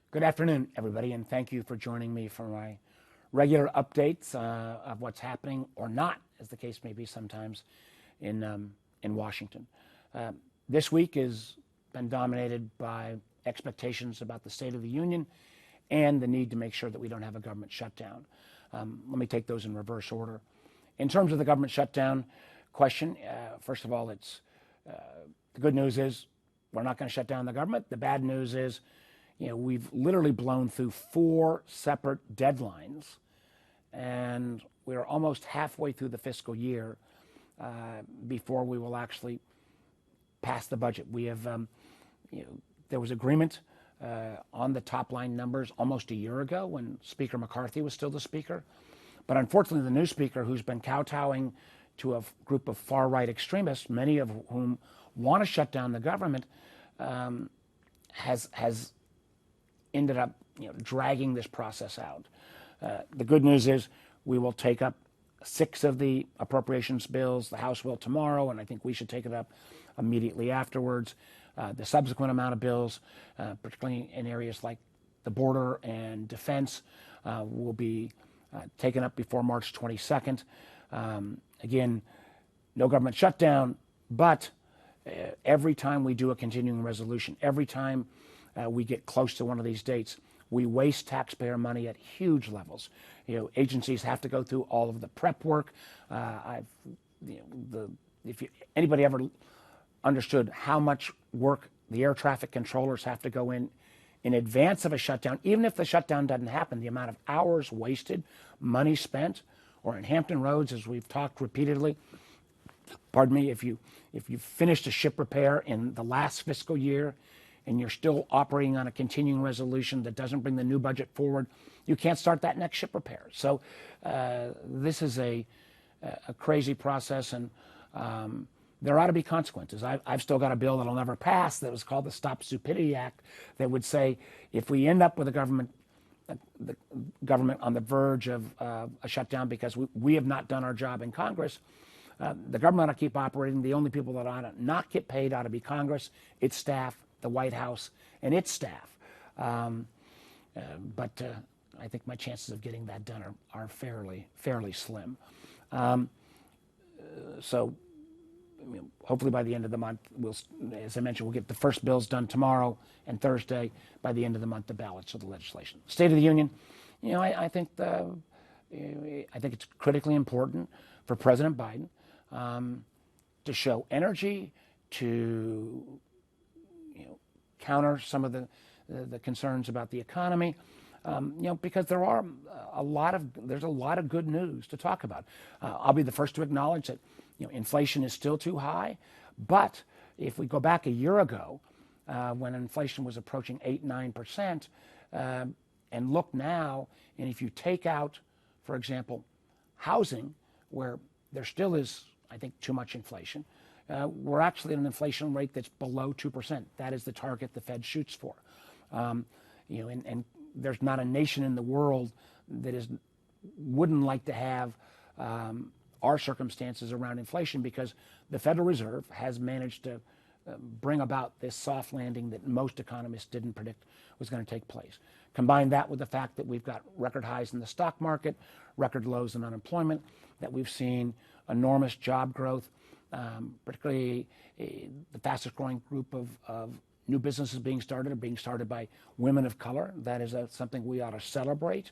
Good afternoon, everybody, and thank you for joining me for my regular updates of what's happening or not, as the case may be sometimes, in Washington. Uh, this week has been dominated by expectations about the State of the Union and the need to make sure that we don't have a government shutdown. Let me take those in reverse order. In terms of the government shutdown question, first of all, the good news is we're not going to shut down the government. The bad news is we've literally blown through 4 separate deadlines, and we're almost halfway through the fiscal year before we will actually pass the budget. We have, there was agreement on the top line numbers almost a year ago when Speaker McCarthy was still the Speaker. But unfortunately, the new Speaker, who's been kowtowing to a group of far-right extremists, many of whom want to shut down the government, has ended up dragging this process out. The good news is we will take up 6 of the appropriations bills. The House will tomorrow, and I think we should take it up immediately afterwards. The subsequent amount of bills, particularly in areas like the border and defense, will be taken up before March 22nd. Again, no government shutdown, but every time we do a continuing resolution, every time we get close to one of these dates, we waste taxpayer money at huge levels. Agencies have to go through all of the prep work. If anybody ever understood how much work the air traffic controllers have to go in advance of a shutdown, even if the shutdown doesn't happen, the amount of hours wasted, money spent, or in Hampton Roads, as we've talked repeatedly, pardon me, if you finished a ship repair in the last fiscal year and you're still operating on a continuing resolution that doesn't bring the new budget forward, you can't start that next ship repair. So this is a crazy process, and there ought to be consequences. I've still got a bill that'll never pass that was called the Stop Stupidity Act that would say if we end up with the government on the verge of a shutdown because we have not done our job in Congress, the government ought to keep operating. The only people that ought to not get paid ought to be Congress, its staff, the White House, and its staff. But I think my chances of getting that done are fairly slim. So hopefully by the end of the month, as I mentioned, we'll get the first bills done tomorrow and Thursday. By the end of the month, the ballots of the legislation. State of the Union, I think it's critically important for President Biden to show energy to counter some of the concerns about the economy, because there's a lot of good news to talk about. I'll be the first to acknowledge that inflation is still too high, but if we go back a year ago when inflation was approaching 8-9%, and look now, and if you take out, for example, housing, where there still is, I think, too much inflation, we're actually at an inflation rate that's below 2%. That is the target the Fed shoots for. And there's not a nation in the world that wouldn't like to have our circumstances around inflation, because the Federal Reserve has managed to bring about this soft landing that most economists didn't predict was going to take place. Combine that with the fact that we've got record highs in the stock market, record lows in unemployment, that we've seen enormous job growth, particularly the fastest growing group of new businesses being started are being started by women of color. That is something we ought to celebrate.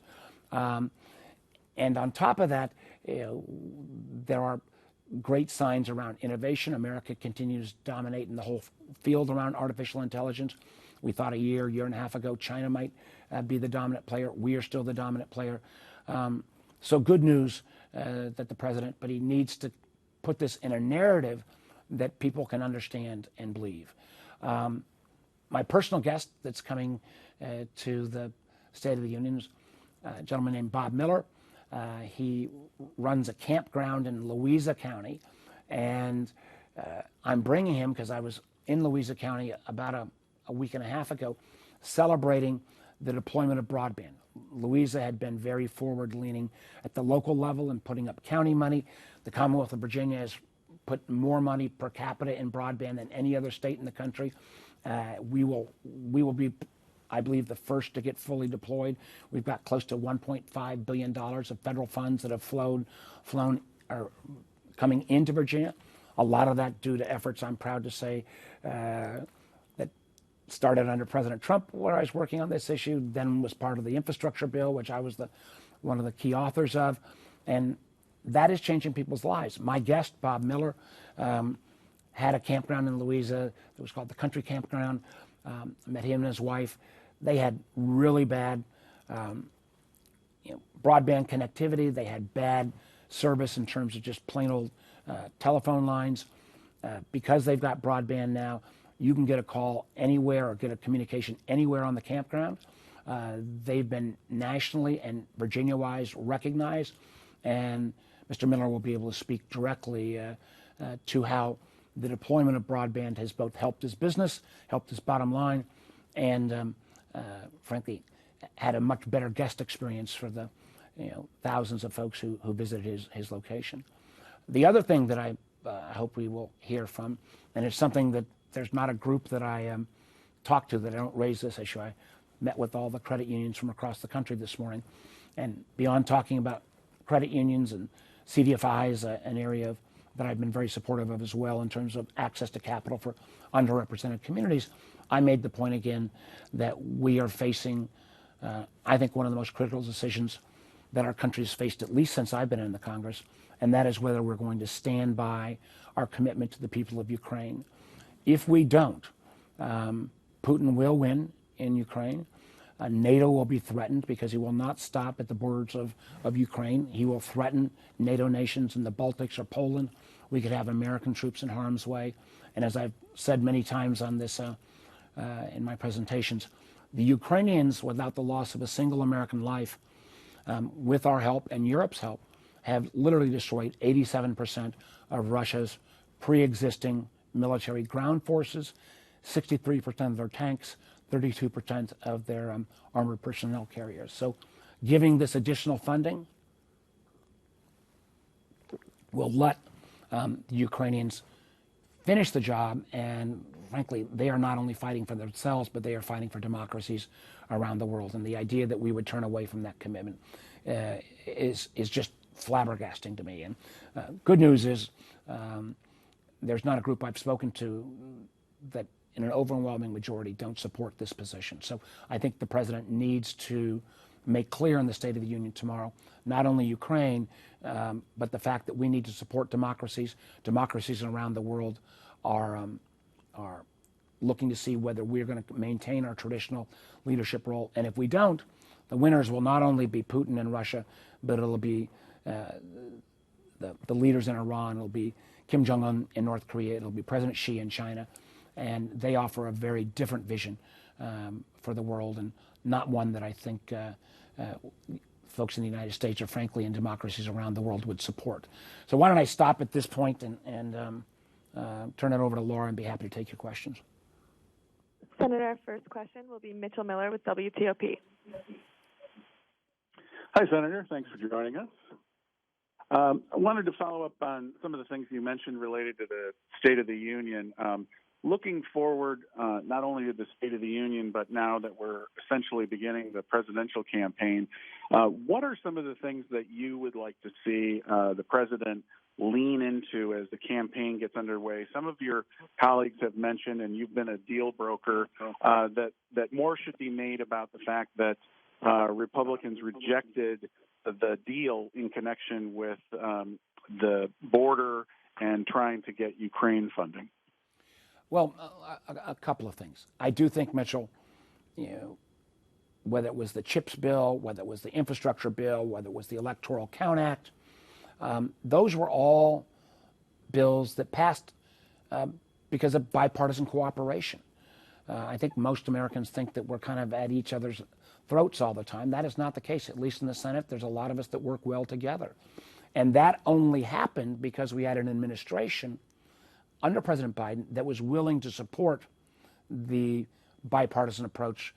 And on top of that, there are great signs around innovation. America continues to dominate in the whole field around artificial intelligence. We thought a year and a half ago China might be the dominant player. We are still the dominant player. So good news that the president, but he needs to put this in a narrative that people can understand and believe. My personal guest that's coming to the State of the Union is a gentleman named Bob Miller. He runs a campground in Louisa County, and I'm bringing him because I was in Louisa County about a week and a half ago celebrating the deployment of broadband. Louisa had been very forward-leaning at the local level and putting up county money. The Commonwealth of Virginia has put more money per capita in broadband than any other state in the country. We will be, I believe the first to get fully deployed. We've got close to $1.5 billion of federal funds that have flown or coming into Virginia. A lot of that due to efforts, I'm proud to say, that started under President Trump, where I was working on this issue, then was part of the infrastructure bill, which I was one of the key authors of. And that is changing people's lives. My guest, Bob Miller, had a campground in Louisa that was called the Country Campground. I met him and his wife. They had really bad broadband connectivity. They had bad service in terms of just plain old telephone lines. Because they've got broadband now, you can get a call anywhere or get a communication anywhere on the campground. They've been nationally and Virginia-wise recognized, and Mr. Miller will be able to speak directly to how the deployment of broadband has both helped his business, helped his bottom line, and frankly, had a much better guest experience for the thousands of folks who visited his location. The other thing that I hope we will hear from, and it's something that there's not a group that I talk to that I don't raise this issue. I met with all the credit unions from across the country this morning, and beyond talking about credit unions and CDFI is an area that I've been very supportive of as well in terms of access to capital for underrepresented communities. I made the point again that we are facing, I think, one of the most critical decisions that our country has faced, at least since I've been in the Congress, and that is whether we're going to stand by our commitment to the people of Ukraine. If we don't, Putin will win in Ukraine. NATO will be threatened because he will not stop at the borders of Ukraine. He will threaten NATO nations in the Baltics or Poland. We could have American troops in harm's way. And as I've said many times on this in my presentations, the Ukrainians, without the loss of a single American life, with our help and Europe's help, have literally destroyed 87% of Russia's pre-existing military ground forces, 63% of their tanks, 32% of their armored personnel carriers. So giving this additional funding will let the Ukrainians finish the job, and frankly, they are not only fighting for themselves, but they are fighting for democracies around the world. And the idea that we would turn away from that commitment is just flabbergasting to me. And good news is there's not a group I've spoken to that in an overwhelming majority don't support this position. So I think the president needs to make clear in the State of the Union tomorrow, not only Ukraine, but the fact that we need to support democracies. Democracies around the world are looking to see whether we're going to maintain our traditional leadership role. And if we don't, the winners will not only be Putin and Russia, but it'll be the leaders in Iran, it'll be Kim Jong-un in North Korea, it'll be President Xi in China. And they offer a very different vision for the world, and not one that I think folks in the United States or frankly in democracies around the world would support. So why don't I stop at this point and turn it over to Laura and be happy to take your questions. Senator, our first question will be Mitchell Miller with WTOP. Hi, Senator. Thanks for joining us. I wanted to follow up on some of the things you mentioned related to the State of the Union. Looking forward, not only to the State of the Union, but now that we're essentially beginning the presidential campaign, what are some of the things that you would like to see the president lean into as the campaign gets underway? Some of your colleagues have mentioned, and you've been a deal broker, that more should be made about the fact that Republicans rejected the deal in connection with the border and trying to get Ukraine funding. Well, a couple of things. I do think, Mitchell, whether it was the CHIPS bill, whether it was the infrastructure bill, whether it was the Electoral Count Act, those were all bills that passed because of bipartisan cooperation. I think most Americans think that we're kind of at each other's throats all the time. That is not the case. At least in the Senate, there's a lot of us that work well together. And that only happened because we had an administration under President Biden that was willing to support the bipartisan approach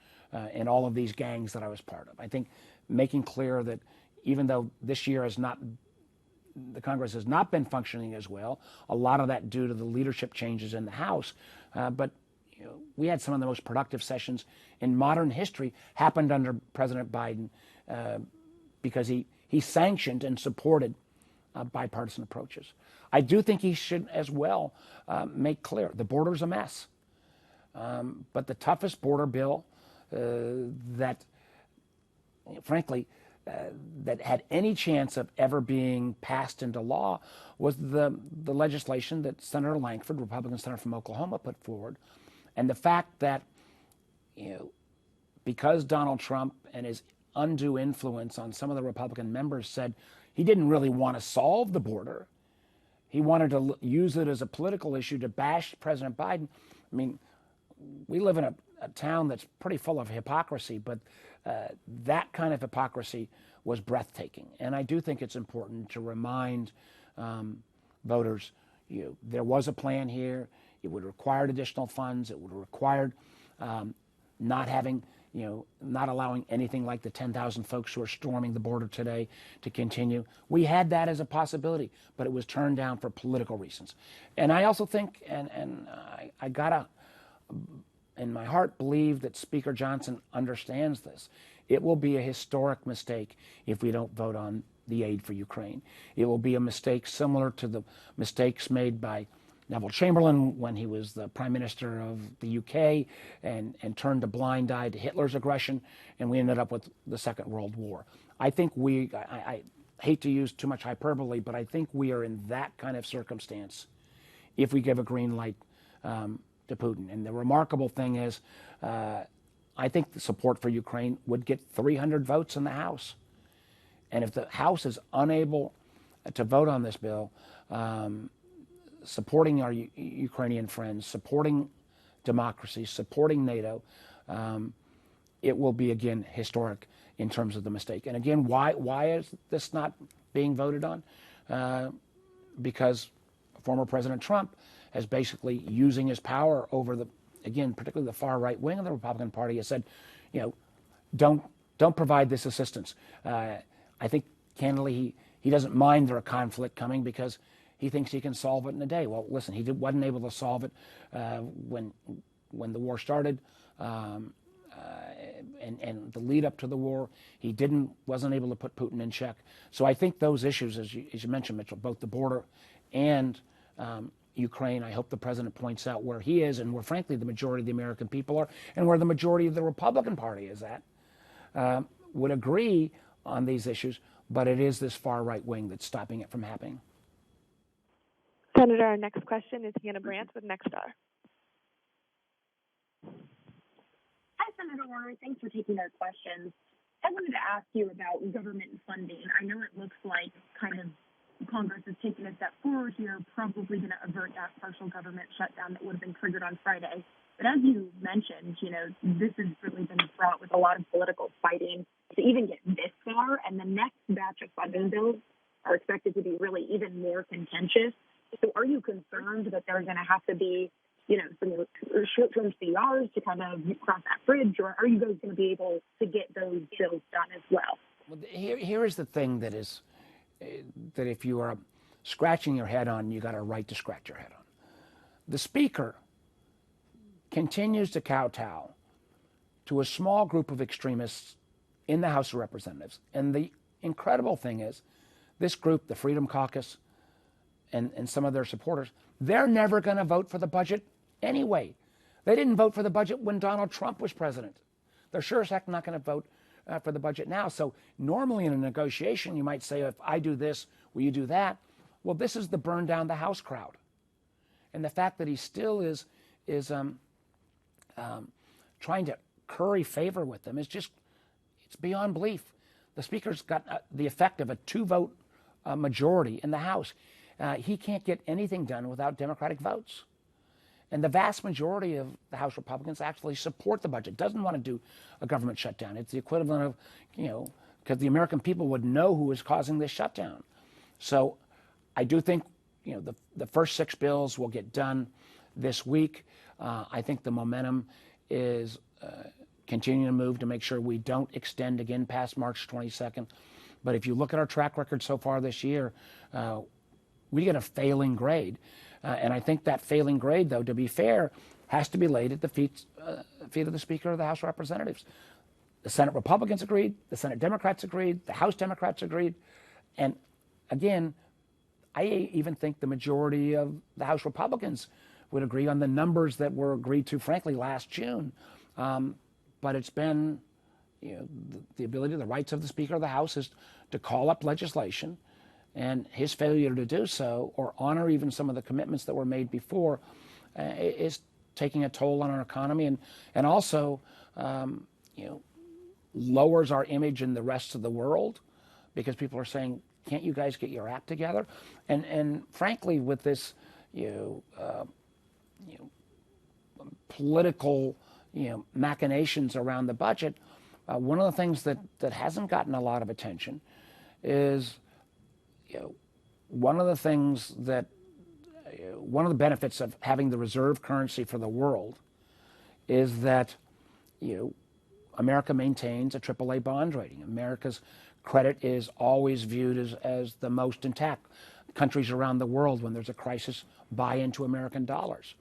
in all of these gangs that I was part of. I think making clear that even though this year the Congress has not been functioning as well, a lot of that due to the leadership changes in the House, but we had some of the most productive sessions in modern history happened under President Biden because he sanctioned and supported bipartisan approaches. I do think he should as well make clear the border's a mess. But the toughest border bill that, frankly, that had any chance of ever being passed into law was the legislation that Senator Lankford, Republican senator from Oklahoma, put forward. And the fact that, because Donald Trump and his undue influence on some of the Republican members said he didn't really want to solve the border, he wanted to use it as a political issue to bash President Biden. I mean, we live in a town that's pretty full of hypocrisy, but that kind of hypocrisy was breathtaking. And I do think it's important to remind voters, there was a plan here. It would have required additional funds. It would have required not allowing anything like the 10,000 folks who are storming the border today to continue. We had that as a possibility, but it was turned down for political reasons. And I also think, and I gotta, in my heart, believe that Speaker Johnson understands this. It will be a historic mistake if we don't vote on the aid for Ukraine. It will be a mistake similar to the mistakes made by Neville Chamberlain when he was the Prime Minister of the UK and turned a blind eye to Hitler's aggression, and we ended up with the Second World War. I think I hate to use too much hyperbole, but I think we are in that kind of circumstance if we give a green light to Putin. And the remarkable thing is, I think the support for Ukraine would get 300 votes in the House. And if the House is unable to vote on this bill, supporting our Ukrainian friends, supporting democracy, supporting NATO, it will be, again, historic in terms of the mistake. And again, why is this not being voted on? Because former President Trump is basically using his power over particularly the far right wing of the Republican Party, has said, don't provide this assistance. I think, candidly, he doesn't mind there a conflict coming because he thinks he can solve it in a day. Well, listen, he wasn't able to solve it when the war started, and the lead up to the war. He wasn't able to put Putin in check. So I think those issues, as you mentioned, Mitchell, both the border and Ukraine, I hope the president points out where he is and where, frankly, the majority of the American people are, and where the majority of the Republican Party is at, would agree on these issues, but it is this far right wing that's stopping it from happening. Senator, our next question is Hannah Brandt with Nexstar. Hi, Senator Warner. Thanks for taking our questions. I wanted to ask you about government funding. I know it looks like kind of Congress is taking a step forward here, probably going to avert that partial government shutdown that would have been triggered on Friday. But as you mentioned, this has really been fraught with a lot of political fighting to even get this far, and the next batch of funding bills are expected to be really even more contentious. So are you concerned that there are going to have to be, some short-term CRs to kind of cross that bridge, or are you guys going to be able to get those bills done as well? Well, here is the thing that if you are scratching your head on, you got a right to scratch your head on. The Speaker continues to kowtow to a small group of extremists in the House of Representatives. And the incredible thing is, this group, the Freedom Caucus, and some of their supporters, they're never going to vote for the budget anyway. They didn't vote for the budget when Donald Trump was president. They're sure as heck not going to vote for the budget now. So normally in a negotiation, you might say, if I do this, will you do that? Well, this is the burn down the House crowd. And the fact that he still is trying to curry favor with them it's beyond belief. The Speaker's got the effect of a 2-vote majority in the House. He can't get anything done without Democratic votes. And the vast majority of the House Republicans actually support the budget, doesn't want to do a government shutdown. It's the equivalent of, because the American people would know who is causing this shutdown. So I do think, the first 6 bills will get done this week. I think the momentum is continuing to move to make sure we don't extend again past March 22nd. But if you look at our track record so far this year, we get a failing grade. And I think that failing grade, though, to be fair, has to be laid at the feet of the Speaker of the House of Representatives. The Senate Republicans agreed, the Senate Democrats agreed, the House Democrats agreed, and again, I even think the majority of the House Republicans would agree on the numbers that were agreed to, frankly, last June. But it's been, the ability, the rights of the Speaker of the House is to call up legislation, and his failure to do so or honor even some of the commitments that were made before is taking a toll on our economy and also, lowers our image in the rest of the world because people are saying, can't you guys get your act together? And frankly, with this, political, machinations around the budget, one of the things that hasn't gotten a lot of attention is, one of the things that, one of the benefits of having the reserve currency for the world is that, America maintains a AAA bond rating. America's credit is always viewed as the most intact. Countries around the world, when there's a crisis, buy into American dollars.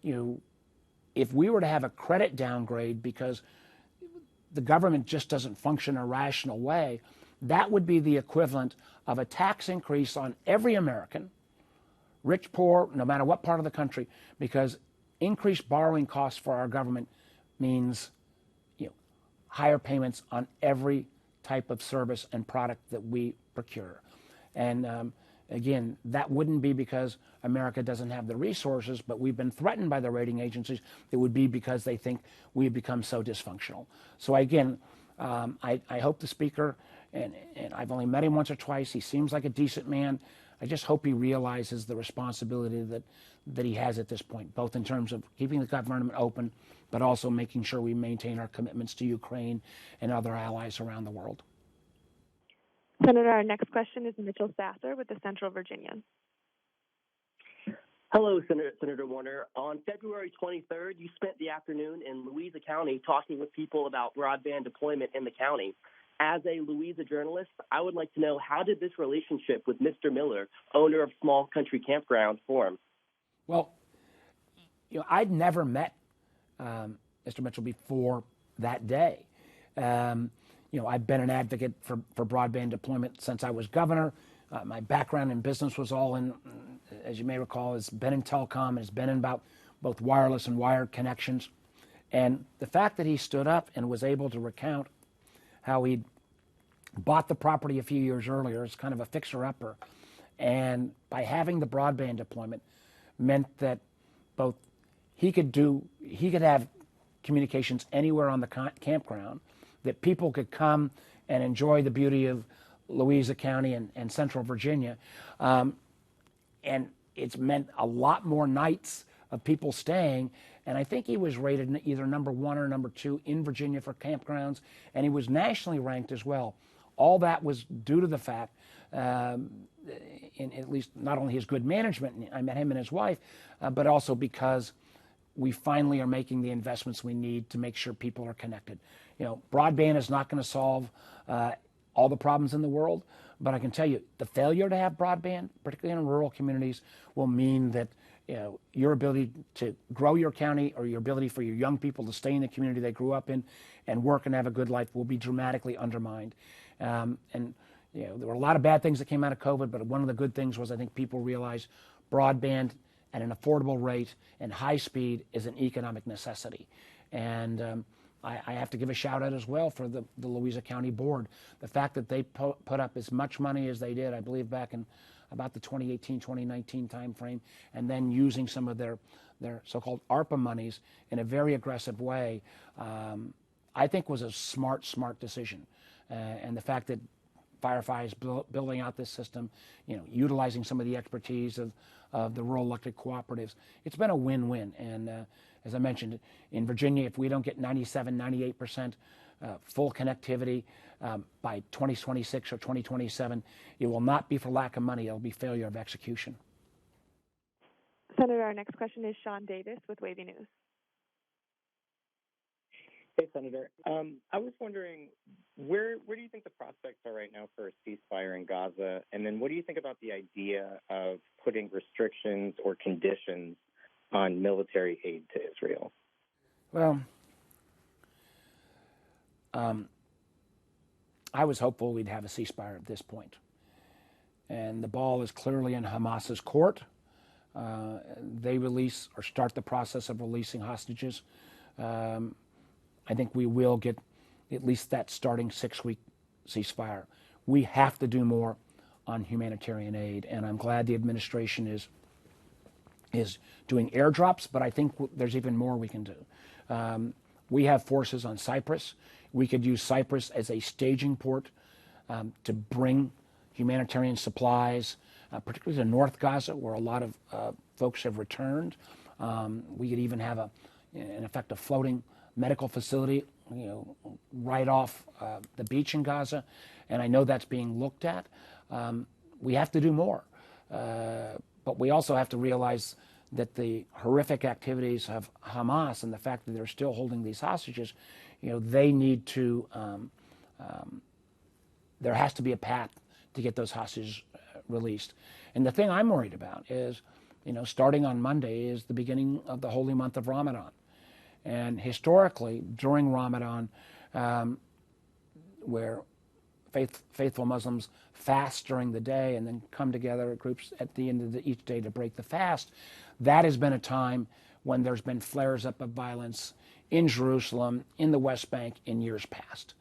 If we were to have a credit downgrade because the government just doesn't function in a rational way, that would be the equivalent of a tax increase on every American, rich, poor, no matter what part of the country, because increased borrowing costs for our government means higher payments on every type of service and product that we procure. And again, that wouldn't be because America doesn't have the resources, but we've been threatened by the rating agencies. It would be because they think we've become so dysfunctional. So again, I hope the Speaker, and I've only met him once or twice, he seems like a decent man. I just hope he realizes the responsibility that he has at this point, both in terms of keeping the government open, but also making sure we maintain our commitments to Ukraine and other allies around the world. Senator, our next question is Mitchell Sasser with the Central Virginian. Hello, Senator Warner. On February 23rd, you spent the afternoon in Louisa County talking with people about broadband deployment in the county. As a Louisa journalist, I would like to know, how did this relationship with Mr. Miller, owner of Small Country Campground, form? Well, I'd never met Mr. Mitchell before that day. I've been an advocate for broadband deployment since I was governor. My background in business was all in, as you may recall, has been in telecom, has been in about both wireless and wired connections. And the fact that he stood up and was able to recount how he'd bought the property a few years earlier as kind of a fixer-upper, and by having the broadband deployment meant that both he could have communications anywhere on the campground, that people could come and enjoy the beauty of Louisa County and Central Virginia. And it's meant a lot more nights of people staying. And I think he was rated either number 1 or number 2 in Virginia for campgrounds, and he was nationally ranked as well. All that was due to the fact, in at least not only his good management, I met him and his wife, but also because we finally are making the investments we need to make sure people are connected. Broadband is not going to solve all the problems in the world, but I can tell you the failure to have broadband, particularly in rural communities, will mean that your ability to grow your county, or your ability for your young people to stay in the community they grew up in and work and have a good life, will be dramatically undermined. There were a lot of bad things that came out of COVID, but one of the good things was I think people realized broadband at an affordable rate and high speed is an economic necessity. And I have to give a shout out as well for the Louisa County Board. The fact that they put up as much money as they did, I believe back in about the 2018, 2019 timeframe, and then using some of their so-called ARPA monies in a very aggressive way, I think was a smart decision. And the fact that Firefly is building out this system, utilizing some of the expertise of the rural electric cooperatives, it's been a win-win. And as I mentioned, in Virginia, if we don't get 97, 98% full connectivity by 2026 or 2027, it will not be for lack of money. It'll be failure of execution. Senator, our next question is Sean Davis with Wavy News. Hey, Senator. I was wondering, where do you think the prospects are right now for a ceasefire in Gaza? And then what do you think about the idea of putting restrictions or conditions on military aid to Israel? Well, I was hopeful we'd have a ceasefire at this point. And the ball is clearly in Hamas's court. They release or start the process of releasing hostages. I think we will get at least that starting 6-week ceasefire. We have to do more on humanitarian aid, and I'm glad the administration is doing airdrops, but I think there's even more we can do. We have forces on Cyprus. We could use Cyprus as a staging port to bring humanitarian supplies, particularly to North Gaza, where a lot of folks have returned. We could even have in effect, a floating medical facility, right off the beach in Gaza, and I know that's being looked at. We have to do more, but we also have to realize that the horrific activities of Hamas and the fact that they're still holding these hostages, they need to. There has to be a path to get those hostages released. And the thing I'm worried about is, starting on Monday is the beginning of the holy month of Ramadan. And historically, during Ramadan, where faithful Muslims fast during the day and then come together at groups at the end of each day to break the fast, that has been a time when there's been flares up of violence in Jerusalem, in the West Bank, in years past.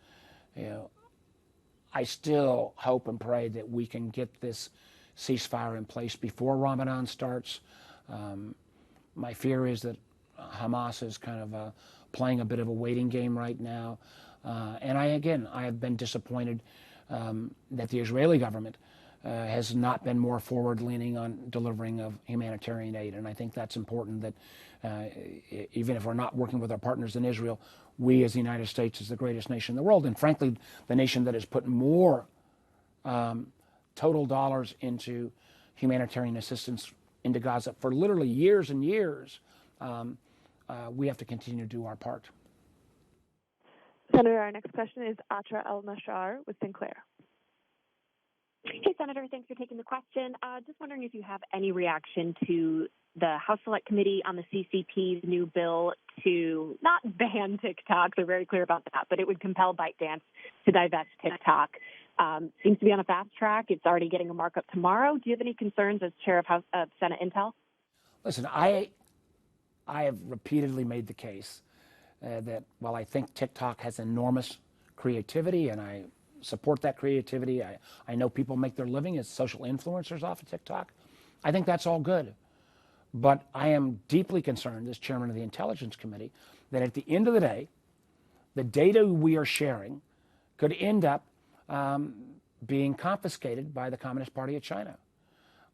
I still hope and pray that we can get this ceasefire in place before Ramadan starts. My fear is that Hamas is kind of playing a bit of a waiting game right now. And I have been disappointed that the Israeli government has not been more forward-leaning on delivering of humanitarian aid. And I think that's important that even if we're not working with our partners in Israel, we as the United States is the greatest nation in the world. And frankly, the nation that has put more total dollars into humanitarian assistance into Gaza for literally years and years. We have to continue to do our part. Senator, our next question is Atra El-Nashar with Sinclair. Hey, Senator, thanks for taking the question. Just wondering if you have any reaction to the House Select Committee on the CCP's new bill to not ban TikTok. They're very clear about that, but it would compel ByteDance to divest TikTok. Seems to be on a fast track. It's already getting a markup tomorrow. Do you have any concerns as chair of Senate Intel? Listen, I have repeatedly made the case that while I think TikTok has enormous creativity and I support that creativity, I know people make their living as social influencers off of TikTok. I think that's all good. But I am deeply concerned as chairman of the Intelligence Committee that at the end of the day, the data we are sharing could end up being confiscated by the Communist Party of China.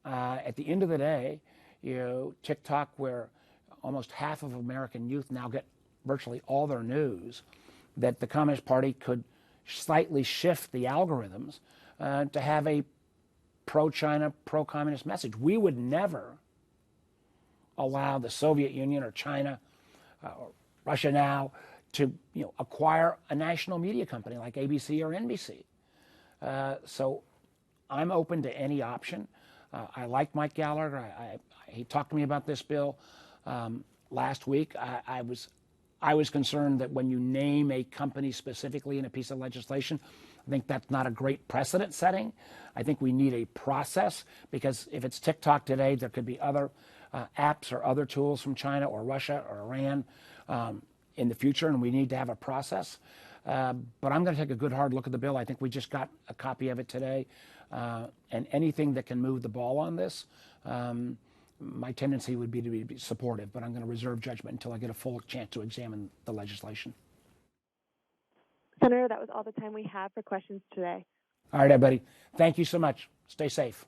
At the end of the day, TikTok, where almost half of American youth now get virtually all their news, that the Communist Party could slightly shift the algorithms to have a pro-China, pro-communist message. We would never allow the Soviet Union or China or Russia now to acquire a national media company like ABC or NBC. So I'm open to any option. I like Mike Gallagher. He talked to me about this bill last week. I was concerned that when you name a company specifically in a piece of legislation, I think that's not a great precedent setting. I think we need a process, because if it's TikTok today, there could be other apps or other tools from China or Russia or Iran in the future, and we need to have a process. But I'm going to take a good hard look at the bill. I think we just got a copy of it today. And anything that can move the ball on this, my tendency would be to be supportive, but I'm going to reserve judgment until I get a full chance to examine the legislation. Senator, that was all the time we have for questions today. All right, everybody. Thank you so much. Stay safe.